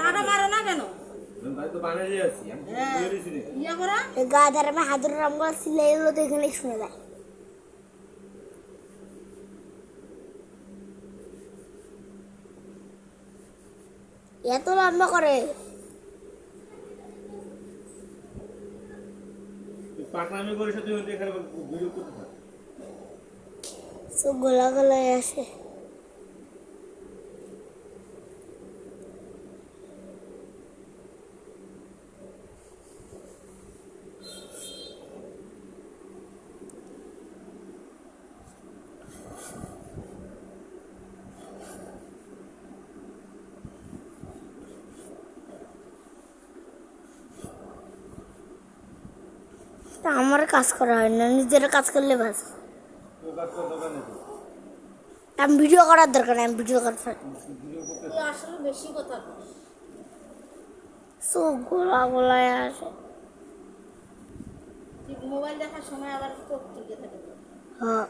আটা মারো না কেন? গা ধারে আমি হাতুর রামগুলো সিলাই এগুলো তো এখানেই শুনে যায়। এত লম্বা করে সব গোলা গোলায় আসে। আমার কাজ করা হয় না, নিজের কাজ করলে বাস। আমি ভিডিও করার দরকার নেই, আমি ভিডিও করতে আসলে বেশি কথা সব গোলা গোলায় আসে। মোবাইল দেখার সময় আবার চোখ টিকে থাকে। হ্যাঁ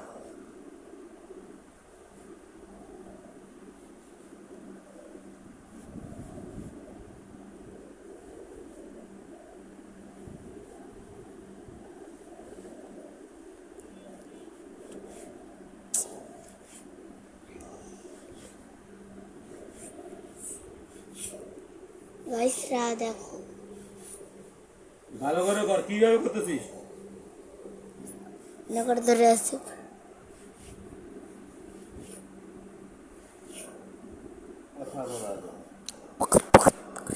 গাইসরা দেখো ভালো করে কর, কিভাবে করতেছিস? নগর ধরে আছে।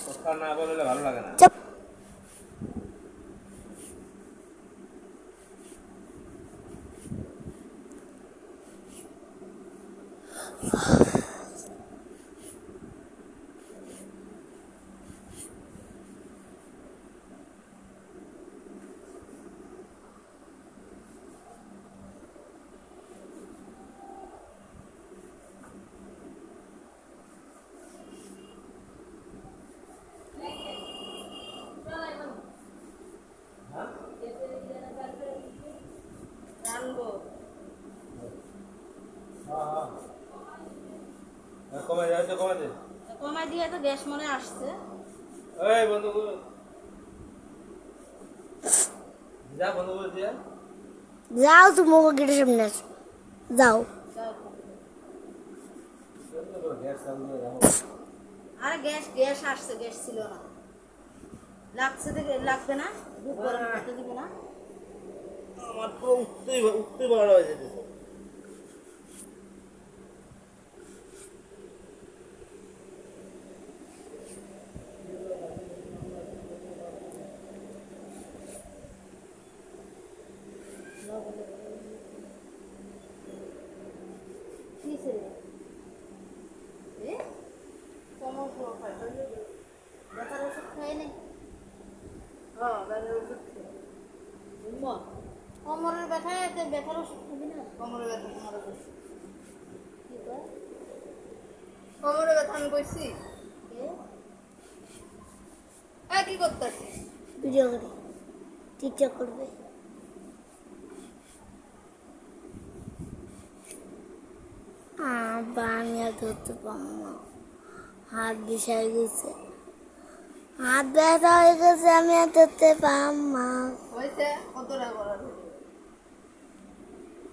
কথা না বললে ভালো লাগে না। চুপ। রানবো কমে যাচ্ছে, কমে দে। কমাই দিয়ে তো গ্যাস মনে আসছে। এই বন্ধ করে যা, বন্ধ করে দিয়া। যাও তুমি গেটের সামনে আসো, যাও। আরে গ্যাস গ্যাস আসছে, গ্যাস ছিল না। লাগছে থেকে লাগবে না, গরম করতে দিব না। আমার তো উঠতেই বড় হয়ে যেতেছে। ব্যথার ওষুধ খাই নি। কোমরের ব্যথায় ব্যথার ওষুধ খাবি না? কোমরের ব্যথা, কোমরের ব্যথা কোমরের ব্যথা আমি কইছি। কি করতেছিস? ভিডিও করে টিকটক করবে। আমি আর ধরতে পারবো না, হাত বিষাই গেছে, হাত ব্যথা হয়ে গেছে, আমি আর ধরতে পারবো না। হয়েছে কতটা করার